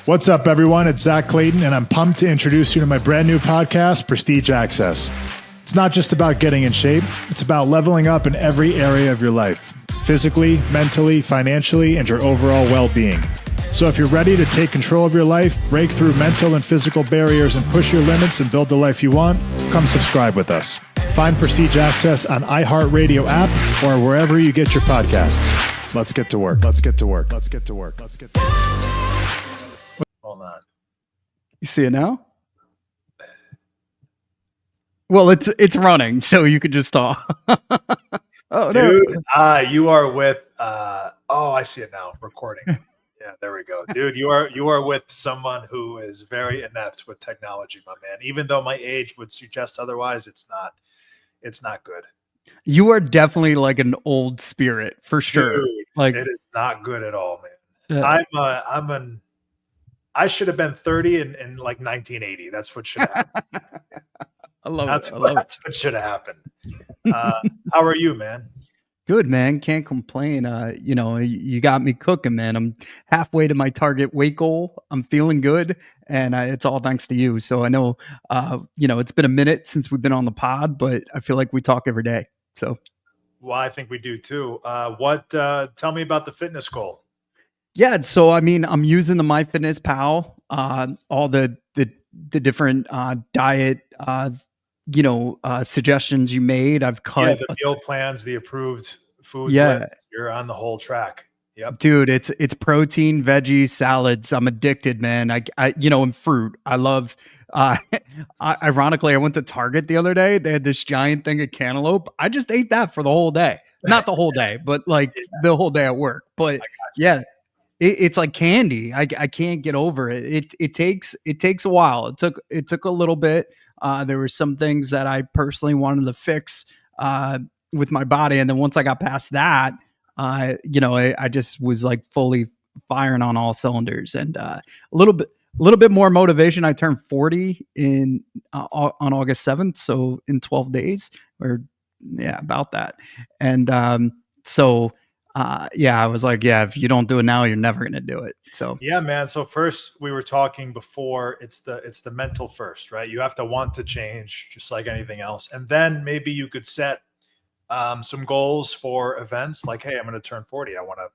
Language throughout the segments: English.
What's up, everyone? It's Zack Clayton, and I'm pumped to introduce you to my brand new podcast, Prestige Access. It's not just about getting in shape. It's about leveling up in every area of your life, physically, mentally, financially, and your overall well-being. So if you're ready to take control of your life, break through mental and physical barriers, and push your limits and build the life you want, come subscribe with us. Find Prestige Access on iHeartRadio app or wherever you get your podcasts. Let's get to work. Let's get to work. Let's get to work. Let's get to work. Hold on. You see it now? Well, it's running, so you could just talk. Oh, dude, no. You are with I see it now. Recording. Yeah, there we go. Dude, you are with someone who is very inept with technology, my man. Even though my age would suggest otherwise, it's not good. You are definitely like an old spirit for sure. Dude, like it is not good at all, man. I should have been 30 in like 1980. That's what should have happened. That's what should have happened. How are you, man? Good, man. Can't complain. You got me cooking, man. I'm halfway to my target weight goal. I'm feeling good, and it's all thanks to you. So I know, it's been a minute since we've been on the pod, but I feel like we talk every day. So, well, I think we do too. Tell me about the fitness goal. Yeah, so I mean, I'm using the MyFitnessPal, all the different diet, suggestions you made. I've cut the meal plans, the approved foods. Yeah, list. You're on the whole track. Yep, dude, it's protein, veggies, salads. I'm addicted, man. I and fruit. I love. Ironically, I went to Target the other day. They had this giant thing of cantaloupe. I just ate that for the whole day. Not the whole day, but like the whole day at work. But yeah. It's like candy. I can't get over it. It takes a while. It took a little bit. There were some things that I personally wanted to fix with my body, and then once I got past that, I just was like fully firing on all cylinders, and a little bit more motivation. I turned 40 on August 7th, so in 12 days, or about that, and I was like, if you don't do it now, you're never going to do it. So, yeah, man. So first we were talking before, it's the mental first, right? You have to want to change just like anything else. And then maybe you could set some goals for events like, hey, I'm going to turn 40. I want to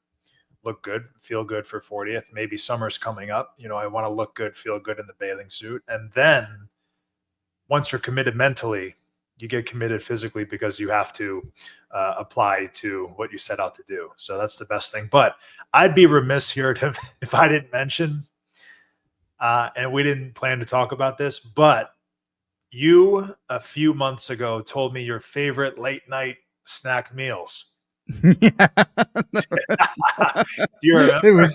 look good, feel good for 40th. Maybe summer's coming up. I want to look good, feel good in the bathing suit. And then once you're committed mentally, you get committed physically because you have to apply to what you set out to do. So that's the best thing. But I'd be remiss here if I didn't mention, and we didn't plan to talk about this, but you a few months ago told me your favorite late night snack meals. Yeah. Do you remember? I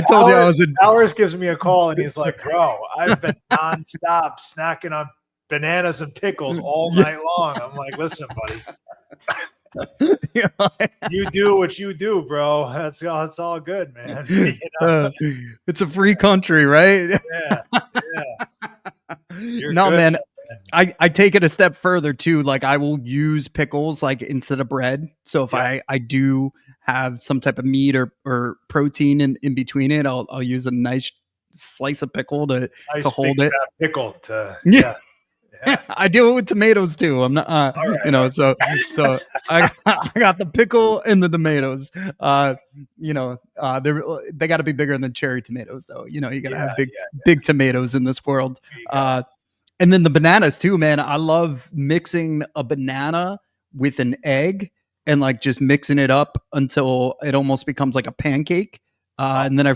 told you I was Powers gives me a call and he's like, bro, I've been nonstop snacking on bananas and pickles all night long. I'm like, listen, buddy, you do what you do, bro. That's all good, man. It's a free country, right? Yeah. No, good, man. I take it a step further too. Like I will use pickles like instead of bread. So if I do have some type of meat or protein in between it, I'll use a nice slice of pickle to hold it. Pickle to Yeah. I do it with tomatoes too. I'm not, right. So I got the pickle and the tomatoes. They got to be bigger than cherry tomatoes, though. You got to have big tomatoes in this world. And then the bananas too, man. I love mixing a banana with an egg and like just mixing it up until it almost becomes like a pancake. And then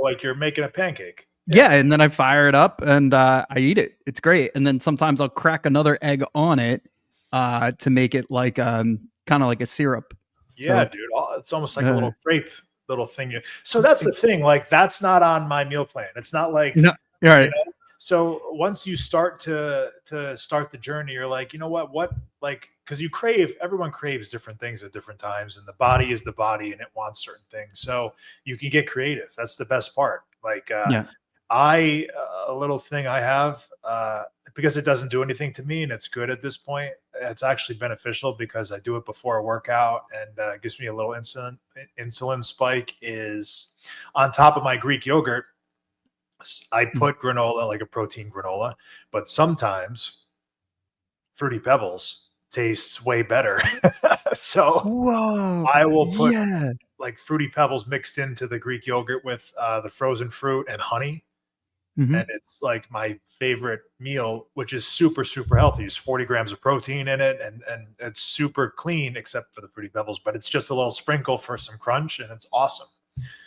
like you're making a pancake. Yeah, and then I fire it up and I eat it. It's great. And then sometimes I'll crack another egg on it to make it like kind of like a syrup. Yeah, dude. It's almost like a little crepe little thing. So that's the thing. Like that's not on my meal plan. It's not like no, you're right. So once you start to start the journey, you're like, you know what, like, because everyone craves different things at different times, and the body is the body and it wants certain things. So you can get creative. That's the best part. Like, a little thing I have, because it doesn't do anything to me and it's good at this point. It's actually beneficial because I do it before a workout and it gives me a little insulin spike, is on top of my Greek yogurt. I put granola, like a protein granola, but sometimes Fruity Pebbles tastes way better. So Whoa. I will put Yeah. like Fruity Pebbles mixed into the Greek yogurt with the frozen fruit and honey. And Mhm. it's like my favorite meal, which is super, super healthy. There's 40 grams of protein in it, and it's super clean except for the Fruity Pebbles, but it's just a little sprinkle for some crunch, and it's awesome.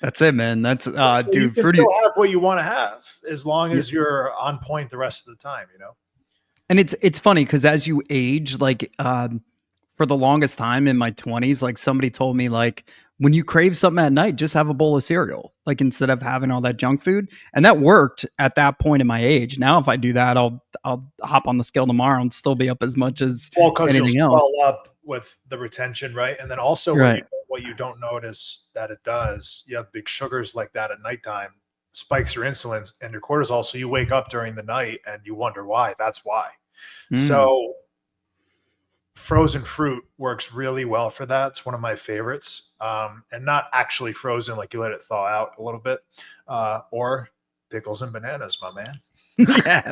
That's it, man. That's So you dude, can fruity. still have what you want to have as long Yeah. as you're on point the rest of the time, you know? And it's funny because as you age, like for the longest time in my 20s, like somebody told me like when you crave something at night, just have a bowl of cereal, like instead of having all that junk food. And that worked at that point in my age. Now if I do that, I'll hop on the scale tomorrow and still be up as much as Well, because you'll anything else. swell up with the retention, right? And then also Right. what you don't notice that it does, you have big sugars like that at nighttime, spikes your insulin and your cortisol. So you wake up during the night and you wonder why. That's why. Mm. So frozen fruit works really well for that. It's one of my favorites. And not actually frozen, like you let it thaw out a little bit. Or pickles and bananas, my man. Yeah,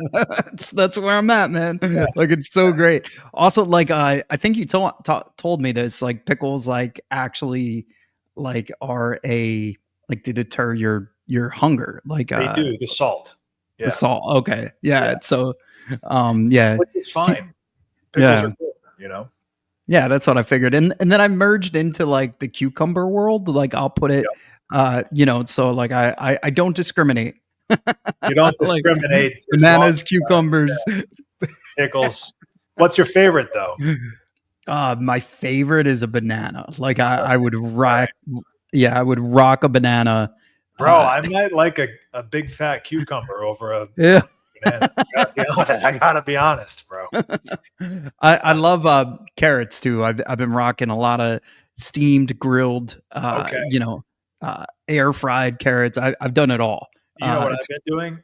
that's where I'm at, man. Yeah. Like it's so great. Also, like I think you told me this. Like pickles, like actually, like are a like to deter your hunger. Like They do the salt. the Yeah. salt. Okay, Yeah. yeah. So, yeah, Which is fine. Pickles yeah, are good, you know? yeah. That's what I figured. And then I merged into like the cucumber world. Like I'll put it, Yep. so like I don't discriminate. You don't Like discriminate as long bananas, as cucumbers. pickles. What's your favorite though? My favorite is a banana. Like I would All right. rock, yeah, I would rock a banana. Bro, Uh, I might like a big fat cucumber over a yeah, banana. I gotta be honest, bro. I love carrots too. I've been rocking a lot of steamed, grilled, Okay. air fried carrots. I've done it all. You know what I've It's been doing?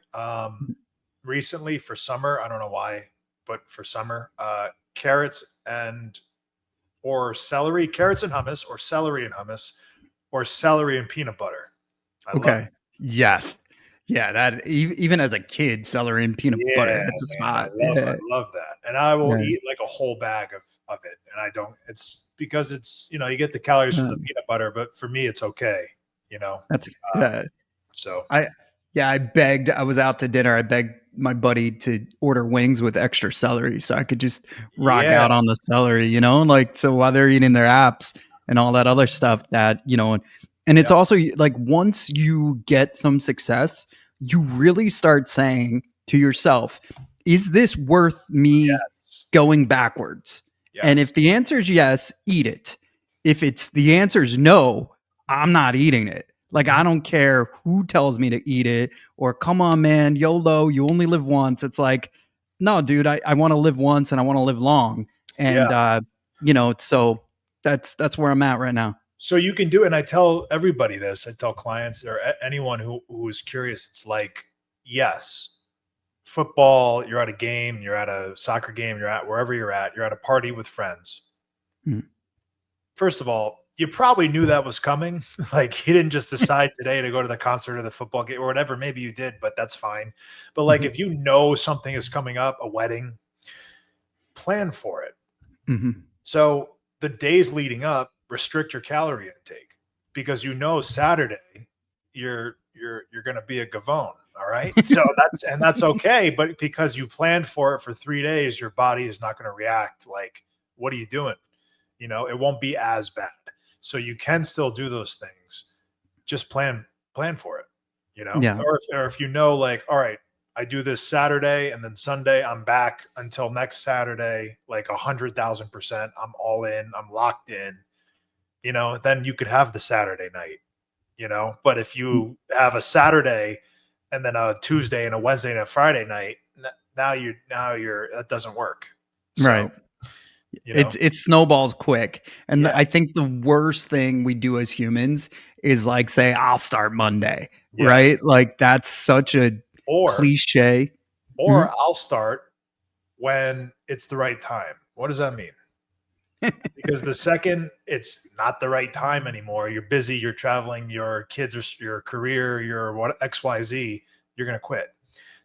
Recently for summer, I don't know why, but for summer, carrots and or celery, carrots and hummus, or celery and hummus, or celery and peanut butter. I love it. okay. Yes, yeah. That even as a kid, celery and peanut butter Yeah, hit the man, spot. I Yeah, love that, and I will yeah. eat like a whole bag of it, and I don't. It's because it's you get the calories from the peanut butter, but for me, it's okay, you know. That's Um, yeah. so I yeah, I begged. I was out to dinner. I begged my buddy to order wings with extra celery so I could just rock yeah, out on the celery, like so while they're eating their apps and all that other stuff that, and it's yeah, also like once you get some success, you really start saying to yourself, is this worth me yes, going backwards? And yes, if the answer is yes, eat it. If it's the answer is no, I'm not eating it. Like, mhm, I don't care who tells me to eat it or come on, man, YOLO, you only live once. It's like, no, dude, I want to live once and I want to live long. yeah. And, so that's where I'm at right now. So you can do it, and I tell everybody this. I tell clients or anyone who is curious. It's like, yes, football. You're at a game. You're at a soccer game. You're at wherever you're at. You're at a party with friends. Mm. First of all, you probably knew that was coming. Like you didn't just decide today to go to the concert or the football game or whatever. Maybe you did, but that's fine. But like Mhm. if you know something is coming up, a wedding, plan for it. Mhm. So the days leading up, restrict your calorie intake because Saturday you're going to be a gavone. All right. So that's okay. But because you planned for it for 3 days, your body is not going to react like, what are you doing? It won't be as bad. So you can still do those things. Just plan for it, Yeah. or if like, all right, I do this Saturday and then Sunday I'm back until next Saturday, like 100,000%. I'm all in, I'm locked in, then you could have the Saturday night, but if you have a Saturday and then a Tuesday and a Wednesday and a Friday night, now you're that doesn't work. So, Right. It snowballs quick. And yeah, I think the worst thing we do as humans is like say, I'll start Monday. yes. Right. Like that's such a Or cliche. Mhm. or I'll start when it's the right time. What does that mean? Because the second it's not the right time anymore, you're busy, you're traveling, your kids are your career, your what XYZ, you're going to quit.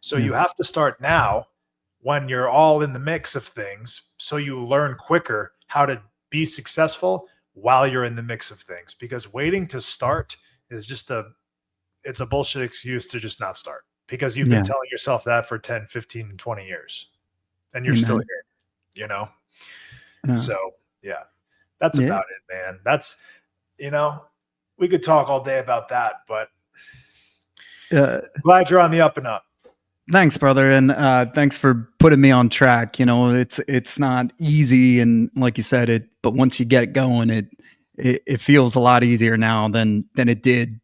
So you have to start now when you're all in the mix of things, so you learn quicker how to be successful while you're in the mix of things, because waiting to start is just it's a bullshit excuse to just not start, because you've been telling yourself that for 10, 15, 20 years and you're still here, you know? So yeah, that's about it, man. That's, you know, we could talk all day about that, but glad you're on the up and up. Thanks, brother, and thanks for putting me on track. You know, it's not easy, and like you said, but once you get it going, it feels a lot easier now than it did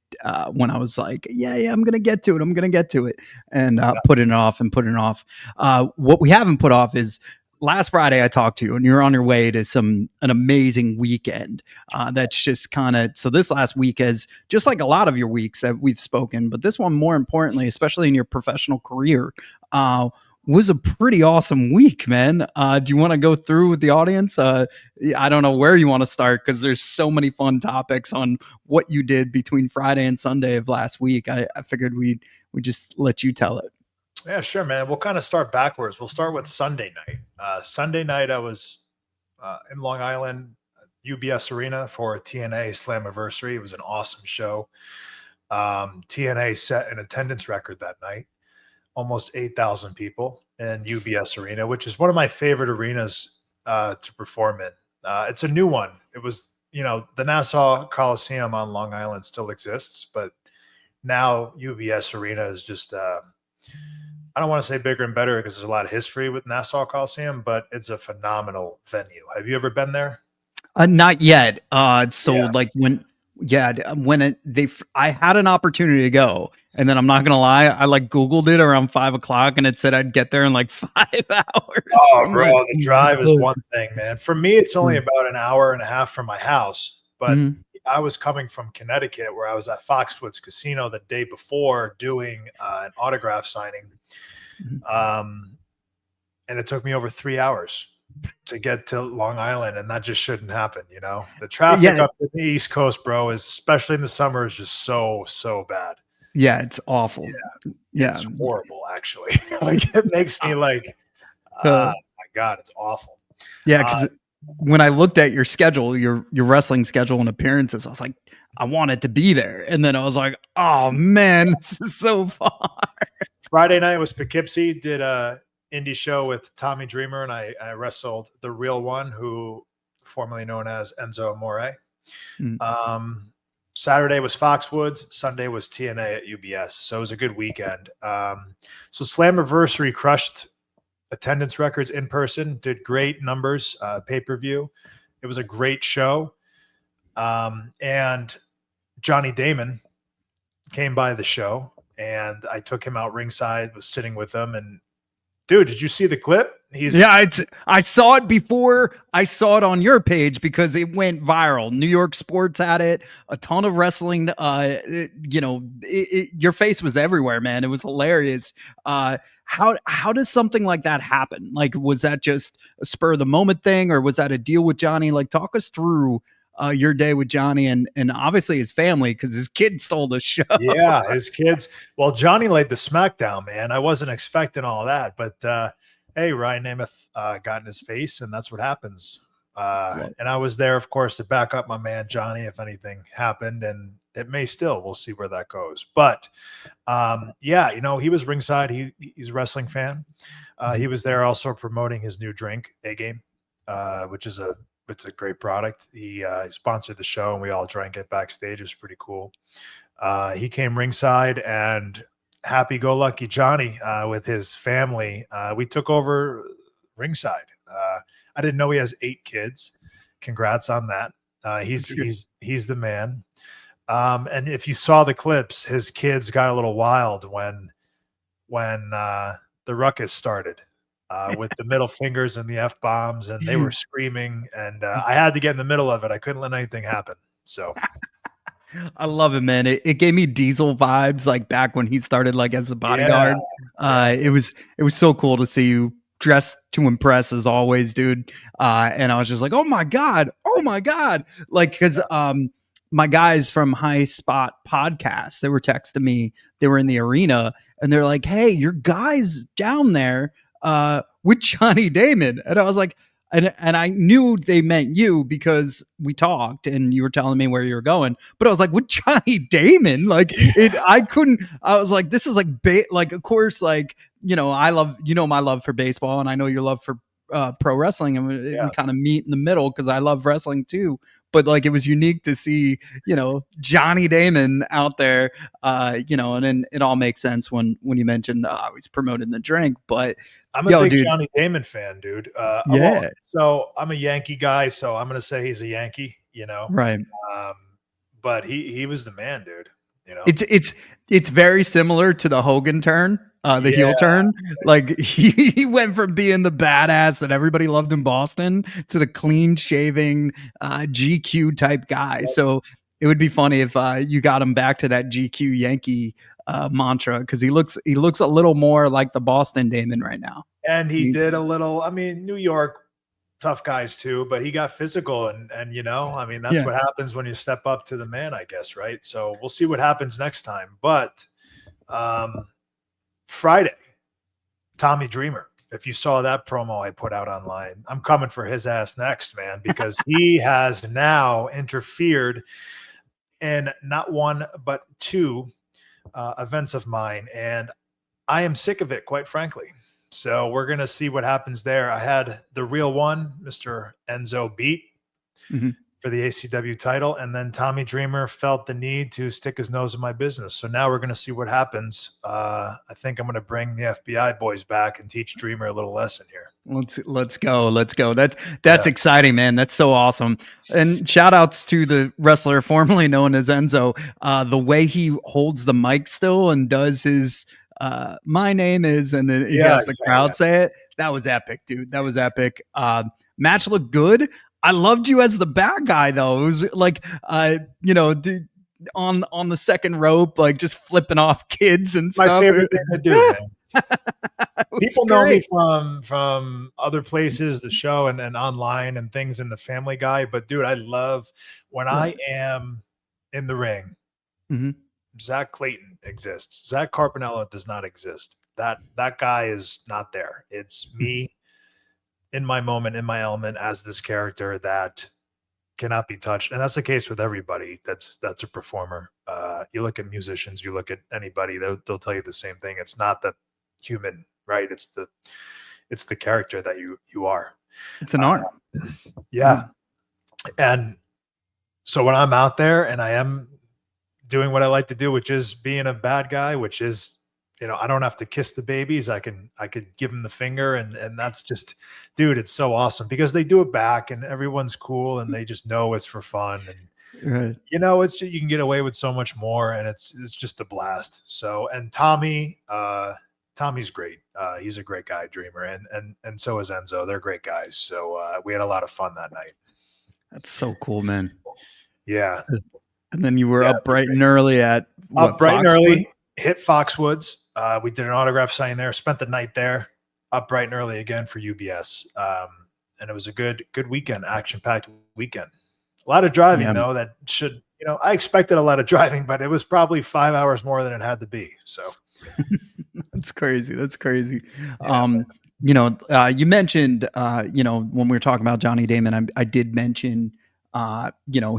when I was like, yeah, I'm gonna get to it, and putting it off. What we haven't put off is last Friday I talked to you, and you're on your way to an amazing weekend. That's just kind of, so this last week is just like a lot of your weeks that we've spoken, but this one more importantly, especially in your professional career, was a pretty awesome week, man. Do you want to go through with the audience? I don't know where you want to start, because there's so many fun topics on what you did between Friday and Sunday of last week. I figured we just let you tell it. Yeah, sure, man. We'll kind of start backwards. We'll start with Sunday night. Sunday night, I was in Long Island, UBS Arena for a TNA Slammiversary. It was an awesome show. TNA set an attendance record that night, almost 8,000 people in UBS Arena, which is one of my favorite arenas to perform in. It's a new one. It was, the Nassau Coliseum on Long Island still exists, but now UBS Arena is just I don't want to say bigger and better, because there's a lot of history with Nassau Coliseum, but it's a phenomenal venue. Have you ever been there? Not yet. I had an opportunity to go, and then I'm not gonna lie, I Googled it around 5:00, and it said I'd get there in 5 hours. Oh, bro, the drive is one thing, man. For me, it's only about an hour and a half from my house, but I was coming from Connecticut, where I was at Foxwoods Casino the day before doing an autograph signing. And it took me over 3 hours to get to Long Island, and that just shouldn't happen. The traffic up in the East Coast, bro, especially in the summer, is just so bad. Yeah, it's awful. Yeah. It's horrible, actually. It makes me my God, it's awful. Yeah, because when I looked at your schedule, your wrestling schedule and appearances, I was like, I wanted to be there, and then I was like, oh man, this is so far. Friday night was Poughkeepsie, did a indie show with Tommy Dreamer, and I wrestled the real one, who formerly known as Enzo Amore. Saturday was Foxwoods, Sunday was TNA at UBS. So it was a good weekend. So Slammiversary crushed attendance records in person, did great numbers, pay-per-view. It was a great show. And Johnny Damon came by the show, and I took him out ringside, was sitting with him, and dude, did you see the clip? I saw it before I saw it on your page, because it went viral. New York Sports had it, a ton of wrestling. Your face was everywhere, man. It was hilarious. How does something like that happen? Was that just a spur of the moment thing, or was that a deal with Johnny? Talk us through your day with Johnny and obviously his family, because his kid stole the show. Yeah, his kids. Well, Johnny laid the smackdown, man. I wasn't expecting all that, but hey, Ryan Nemeth got in his face, and that's what happens. And I was there, of course, to back up my man Johnny if anything happened, and it may still. We'll see where that goes. But he was ringside. He's a wrestling fan. He was there also promoting his new drink, A-Game, which is it's a great product. He sponsored the show, and we all drank it backstage. It was pretty cool. He came ringside, and happy-go-lucky Johnny with his family, we took over ringside. I didn't know he has 8 kids. Congrats on that. He's the man. And if you saw the clips, his kids got a little wild when the ruckus started. With the middle fingers and the F-bombs, and they were screaming, and I had to get in the middle of it. I couldn't let anything happen. So I love it, man. It gave me Diesel vibes, back when he started as a bodyguard. It was so cool to see you dressed to impress as always, dude. And I was just like, oh my God. Because my guys from High Spot Podcast, they were texting me. They were in the arena, and they're like, "Hey, your guys down there with Johnny Damon," and I was like. And I knew they meant you because we talked and you were telling me where you were going. But I was like, with Johnny Damon, like it, I couldn't. I was like, this is like, like of course, like I love my love for baseball, and I know your love for pro wrestling, and we kind of meet in the middle because I love wrestling too. But like, it was unique to see Johnny Damon out there, and then it all makes sense when you mentioned he's promoting the drink, but. I'm a big Johnny Damon fan, dude. Yeah. So I'm a Yankee guy, so I'm gonna say he's a Yankee, Right. But he was the man, dude. It's very similar to the Hogan turn, the heel turn. Like he went from being the badass that everybody loved in Boston to the clean shaving GQ type guy. Yep. So it would be funny if you got him back to that GQ Yankee mantra, because he looks a little more like the Boston Damon right now. And he did a little. I mean, New York tough guys too, but he got physical, and I mean, that's what happens when you step up to the man, I guess, right? So we'll see what happens next time. But Friday, Tommy Dreamer. If you saw that promo I put out online, I'm coming for his ass next, man, because he has now interfered in not one but two events of mine, and I am sick of it, quite frankly. So we're going to see what happens there. I had the real one, Mr. Enzo, beat for the ACW title, and then Tommy Dreamer felt the need to stick his nose in my business. So now we're going to see what happens. I think I'm going to bring the FBI boys back and teach Dreamer a little lesson here. Let's go. That's exciting, man. That's so awesome. And shout outs to the wrestler formerly known as Enzo. The way he holds the mic still and does his my name is, and then he has the crowd say it. That was epic, dude. That was epic. Match looked good. I loved you as the bad guy, though. It was like, dude, on the second rope, like just flipping off kids and stuff. My favorite thing to do, man. People know me from other places, the show and online and things in the Family Guy. But dude, I love when I am in the ring. Zack Clayton exists. Zach Carpinello does not exist. That guy is not there. It's me in my moment, in my element, as this character that cannot be touched. And that's the case with everybody that's a performer. You look at musicians, you look at anybody, they'll tell you the same thing. It's not the human, right? It's the character that you are. It's an art. Yeah. And so when I'm out there and I am doing what I like to do, which is being a bad guy, which is, I don't have to kiss the babies. I could give them the finger, and that's just, dude, it's so awesome because they do it back and everyone's cool and they just know it's for fun. And it's just, you can get away with so much more, and it's just a blast. So, and Tommy's great. He's a great guy, Dreamer, and so is Enzo. They're great guys. So we had a lot of fun that night. That's so cool, man. Yeah. And then you were up bright and early at up bright and early, hit Foxwoods. We did an autograph signing there, spent the night there, up bright and early again for UBS. And it was a good weekend, action-packed weekend. A lot of driving, though, that should, I expected a lot of driving, but it was probably 5 hours more than it had to be. So that's crazy. Yeah. You mentioned, when we were talking about Johnny Damon, I did mention,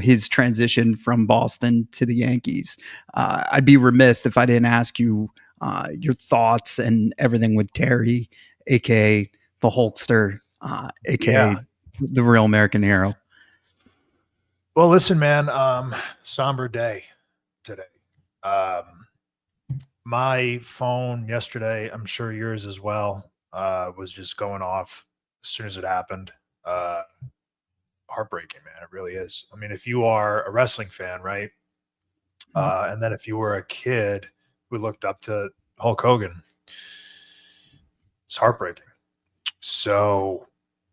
his transition from Boston to the Yankees. I'd be remiss if I didn't ask you your thoughts and everything with Terry, aka the Hulkster, aka the real American hero. Well, listen, man, somber day today. My phone yesterday, I'm sure yours as well, was just going off as soon as it happened. Heartbreaking, man. It really is. I mean, if you are a wrestling fan, right? And then if you were a kid who looked up to Hulk Hogan, it's heartbreaking. So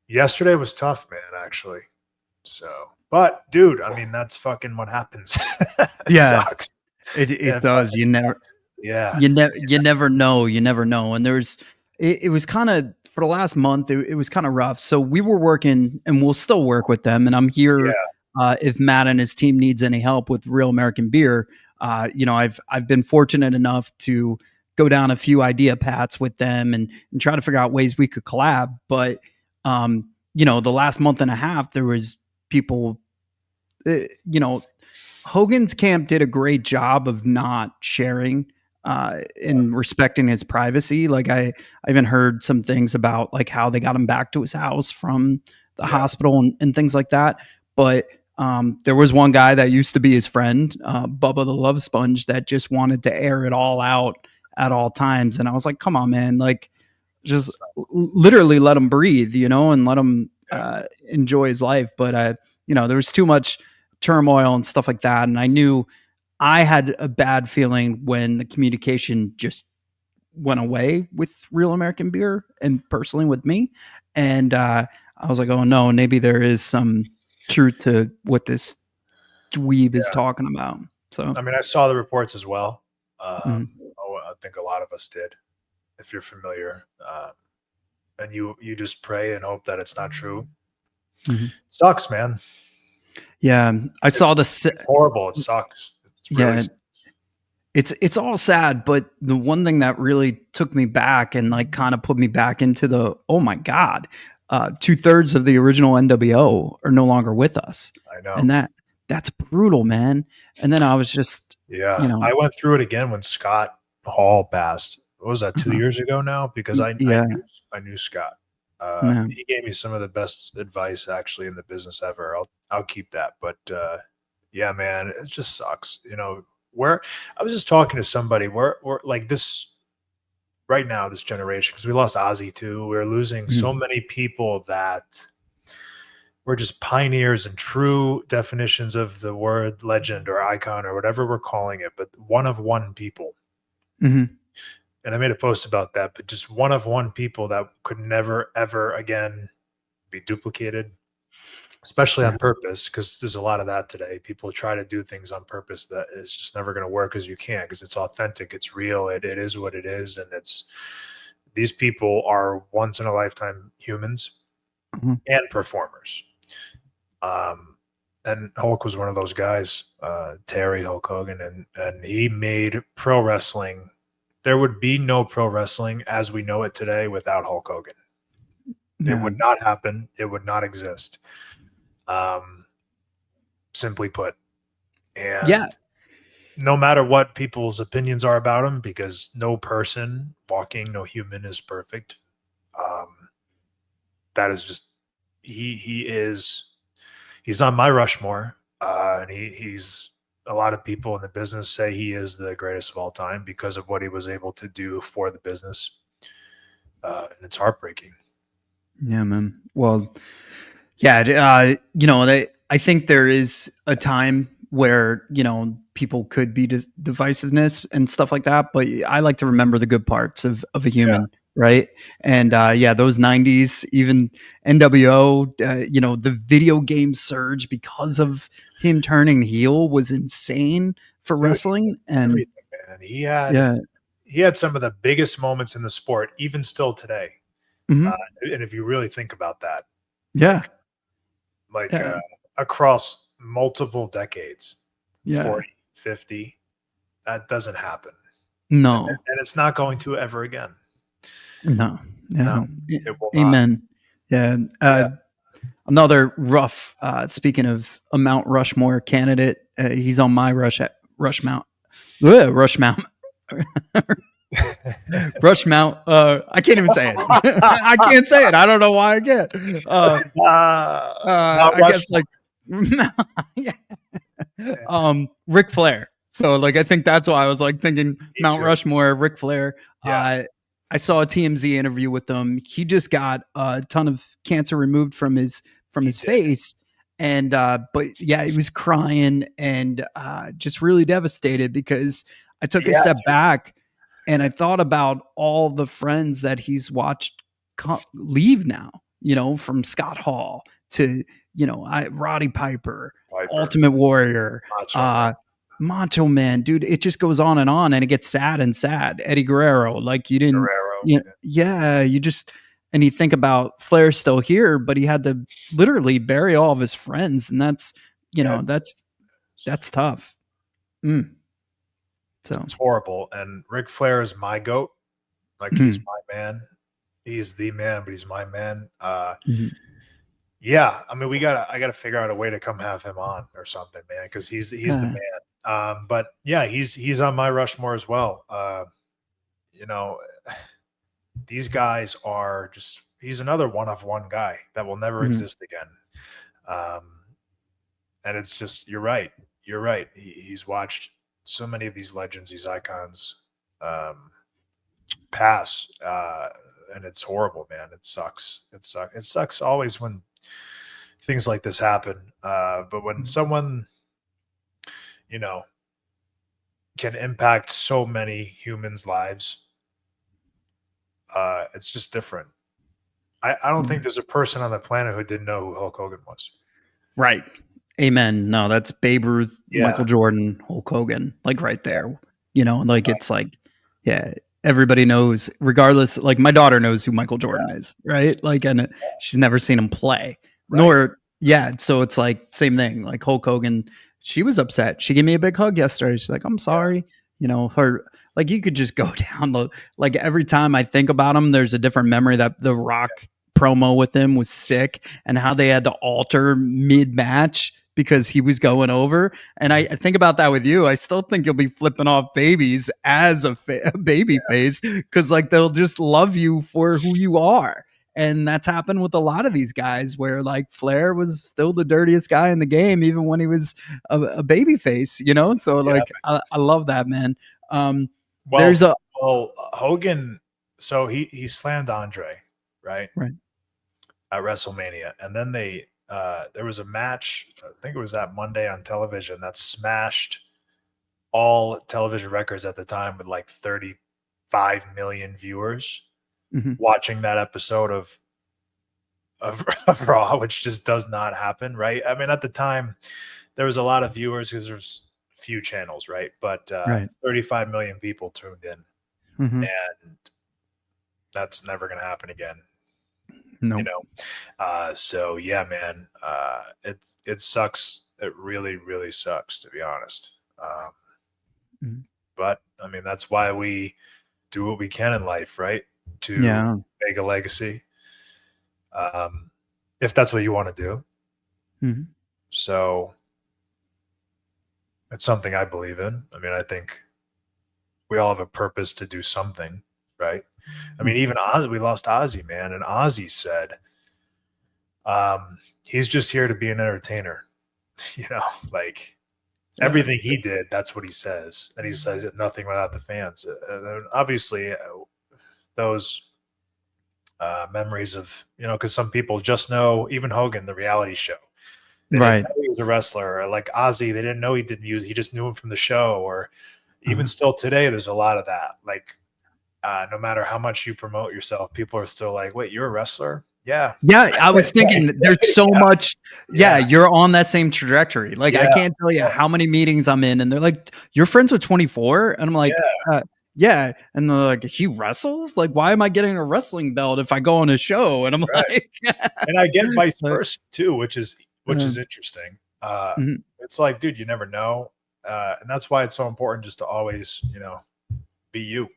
yesterday was tough, man, actually. So, but dude, I mean, that's fucking what happens. It sucks. It does. You never know. You never know. And it was kind of, for the last month, it was kind of rough. So we were working, and we'll still work with them. And I'm here if Matt and his team needs any help with Real American Beer, I've been fortunate enough to go down a few idea paths with them and try to figure out ways we could collab. But the last month and a half, there was people, uh, you know, Hogan's camp did a great job of not sharing and respecting his privacy. Like I even heard some things about like how they got him back to his house from the Yeah. hospital and things like that. But there was one guy that used to be his friend, Bubba the Love Sponge, that just wanted to air it all out at all times. And I was like, come on, man, like just literally let him breathe, and let him Yeah. enjoy his life. But there was too much turmoil and stuff like that, and I knew I had a bad feeling when the communication just went away with Real American Beer and personally with me. And I was like, oh no, maybe there is some truth to what this dweeb is Yeah. talking about. So, I mean, I saw the reports as well. mhm, I think a lot of us did, if you're familiar. And you just pray and hope that it's not true. mhm. Sucks, man. Yeah, I saw It's horrible. It sucks. It's really yeah, it's all sad, but the one thing that really took me back and like kind of put me back into the oh my god, 2/3 of the original NWO are no longer with us, I know. and that's brutal, man. And then I was just, you Yeah, know, I went through it again when Scott Hall passed. What was that, 2 uh-huh, years ago now? Because yeah, I knew Scott. no, He gave me some of the best advice actually in the business ever. I'll keep that. But yeah, man, it just sucks. Where I was just talking to somebody. We're like this right now, this generation, because we lost Ozzy too. We're losing so mhm, many people that we're just pioneers and true definitions of the word legend or icon or whatever we're calling it, but one of one people. mhm, And I made a post about that, but just one of one people that could never, ever again be duplicated, especially yeah, on purpose, because there's a lot of that today. People try to do things on purpose that it's just never going to work because you can't, because it's authentic, it's real, it is what it is. And these people are once in a lifetime humans mhm, and performers. And Hulk was one of those guys, Terry Hulk Hogan, and he made pro wrestling. There would be no pro wrestling as we know it today without Hulk Hogan. It yeah, would not happen. It would not exist. Um, Simply put. yeah, And no matter what people's opinions are about him, because no person walking, no human is perfect. Um, that is just he's on my Rushmore, and he's a lot of people in the business say he is the greatest of all time because of what he was able to do for the business, and it's heartbreaking. yeah, man. Well, yeah, I think there is a time where people could be divisiveness and stuff like that, but I like to remember the good parts of a Yeah, human, right? And yeah, those '90s, even NWO, the video game surge because of him turning heel was insane for dude, wrestling, and everything, man. yeah, He had some of the biggest moments in the sport, even still today. hmm, And if you really think about that, yeah, like like yeah, uh, across multiple decades, yeah, 40, 50, that doesn't happen, no, and it's not going to ever again. no, No, yeah, it will not. amen. Yeah. Yeah. Another rough. Speaking of a Mount Rushmore candidate, he's on my Rush Mount, Rush Mount. I can't even say it. I can't say it. I don't know why I can't. Mount I guess Rushmore. like, yeah. Yeah, Ric Flair. So like, I think that's why I was like thinking me Mount too. Rushmore, Ric Flair. Yeah, I saw a TMZ interview with him. He just got a ton of cancer removed from he his did. face, and but yeah, he was crying and just really devastated because I took a Yeah, step back and I thought about all the friends that he's watched leave now. From Scott Hall to Roddy Piper, Piper, Ultimate Warrior, Macho Man, uh, Macho Man, dude. It just goes on, and it gets sad and sad. Eddie Guerrero, like you didn't, Guerrero. yeah, you just, and you think about Flair's still here, but he had to literally bury all of his friends, and that's you Yeah, know, that's tough. Mm. So, it's horrible. And Ric Flair is my goat. Like he's mhm, my man. He's the man, but he's my man. mhm. Yeah, I mean, I gotta figure out a way to come have him on or something, man, because he's the Uh, man. But yeah, he's on my Rushmore as well. You know, these guys are just he's another one of one guy that will never mhm. exist again. Um, and it's just you're right. You're right. He's watched so many of these legends, these icons, um, pass, and it's horrible, man. It sucks. It sucks. It sucks always when things like this happen. But when Mhm. someone, you know, can impact so many humans' lives, it's just different. I don't think Mhm. there's a person on the planet who didn't know who Hulk Hogan was. Right. Amen. No, that's Babe Ruth, Yeah, Michael Jordan, Hulk Hogan, like right yeah, there. You know, like right, it's like, yeah, everybody knows, regardless. Like my daughter knows who Michael Jordan yeah, is, right? Like, and she's never seen him play, right, nor, yeah. So it's like, same thing. Like Hulk Hogan, she was upset. She gave me a big hug yesterday. She's like, I'm yeah, sorry. You know, her, like, you could just go down the, like, every time I think about him, there's a different memory that The Rock promo with him was sick and how they had to alter mid match because he was going over. And I think about that with you. I still think you'll be flipping off babies as a baby face because like they'll just love you for who you are. And that's happened with a lot of these guys where like Flair was still the dirtiest guy in the game, even when he was a baby face, you know? So yeah. like, I love that, man. Well, There's a, Hogan. So he slammed Andre, right, right. at WrestleMania, and then there was a match. I think it was that Monday on television that smashed all television records at the time with like 35 million viewers Mhm. watching that episode of Raw, which just does not happen, right? I mean, at the time, there was a lot of viewers because there's few channels, right? But Right. 35 million people tuned in, Mhm. and that's never going to happen again, you No. know. So yeah, man, it sucks. It really, really sucks, to be honest. Mhm. But I mean, that's why we do what we can in life, right? To Yeah. make a legacy, um, if that's what you want to do. Mhm. So it's something I believe in. I mean, I think we all have a purpose to do something, right? I mean, Mhm. even we lost Ozzy, man, and Ozzy said, he's just here to be an entertainer, you know, like Yeah. everything he did, that's what he says. And he says it nothing without the fans. Obviously, those memories of, you know, because some people just know, even Hogan, the reality show. They didn't Right. know he was a wrestler, or like Ozzy, they didn't know he did music. He just knew him from the show. Or even Uh-huh. still today, there's a lot of that. Like, no matter how much you promote yourself, people are still like, wait, you're a wrestler? Yeah. Yeah, I was It's like, thinking there's so yeah, much. Yeah, yeah, you're on that same trajectory. Like I yeah, can't tell you yeah, how many meetings I'm in, and they're like, "You're friends with 24," and I'm like, yeah, "Yeah," and they're like, "He wrestles? Like, why am I getting a wrestling belt if I go on a show?" And I'm right. like, And I get vice like, versa too, which uh, is interesting. mhm. It's like, dude, you never know, and that's why it's so important just to always, you know, be you.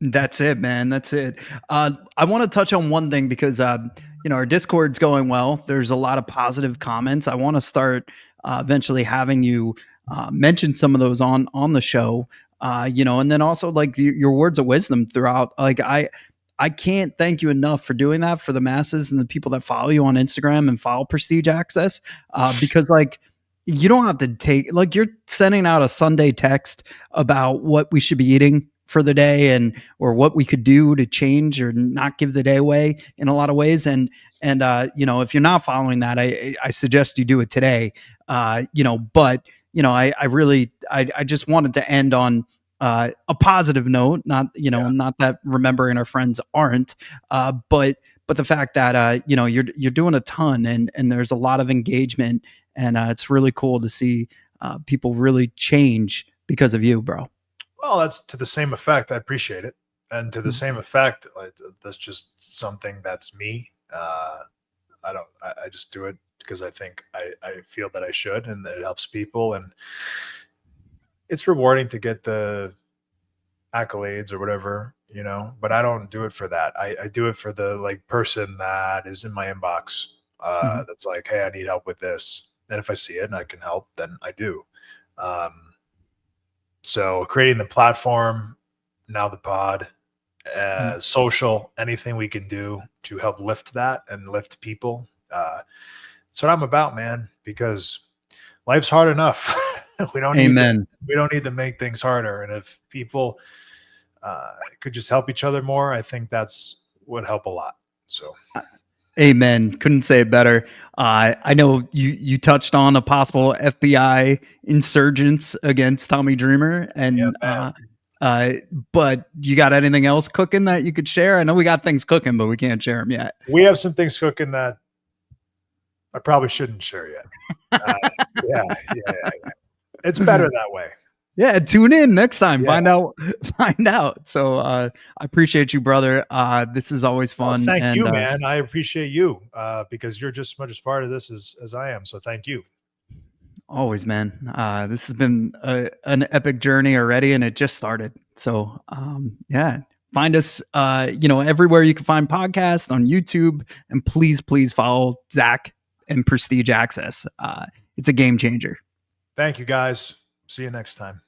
That's it, man. That's it. I want to touch on one thing because you know our Discord's going well. There's a lot of positive comments. I want to start eventually having you mention some of those on the show. You know, and then also like your words of wisdom throughout. Like I can't thank you enough for doing that for the masses and the people that follow you on Instagram and follow Prestige Access. Because like you don't have to take like you're sending out a Sunday text about what we should be eating for the day and or what we could do to change or not give the day away in a lot of ways and you know if you're not following that I suggest you do it today you know but you know I really I just wanted to end on a positive note not you know Yeah. not that remembering our friends aren't but the fact that you know you're doing a ton and there's a lot of engagement and it's really cool to see people really change because of you bro. Well, that's to the same effect. I appreciate it, and to the Mhm. same effect, like, that's just something that's me. I just do it because I think I feel that I should, and that it helps people, and it's rewarding to get the accolades or whatever, but I don't do it for that. I do it for the like person that is in my inbox, Mhm. that's like, hey, I need help with this. And if I see it and I can help, then I do. Um, so creating the platform, now the pod, Mhm. social, anything we can do to help lift that and lift people. That's what I'm about, man, because life's hard enough. we don't need to, Amen. we don't need to make things harder. And if people could just help each other more, I think that's would help a lot. So Amen. Couldn't say it better. I know you touched on a possible FBI insurgents against Tommy Dreamer, yeah, and man, uh, but you got anything else cooking that you could share? I know we got things cooking, but we can't share them yet. we have some things cooking that I probably shouldn't share yet. Uh, yeah. It's better that way. Yeah, tune in next time. Yeah. Find out. Find out. So I appreciate you, brother. This is always Well, fun, thank and you, man. I appreciate you because you're just as much as part of this as I am. So thank you. always, man. This has been an epic journey already, and it just started. So, yeah, find us, everywhere you can find podcasts on YouTube, and please follow Zach and Prestige Access. It's a game changer. Thank you, guys. See you next time.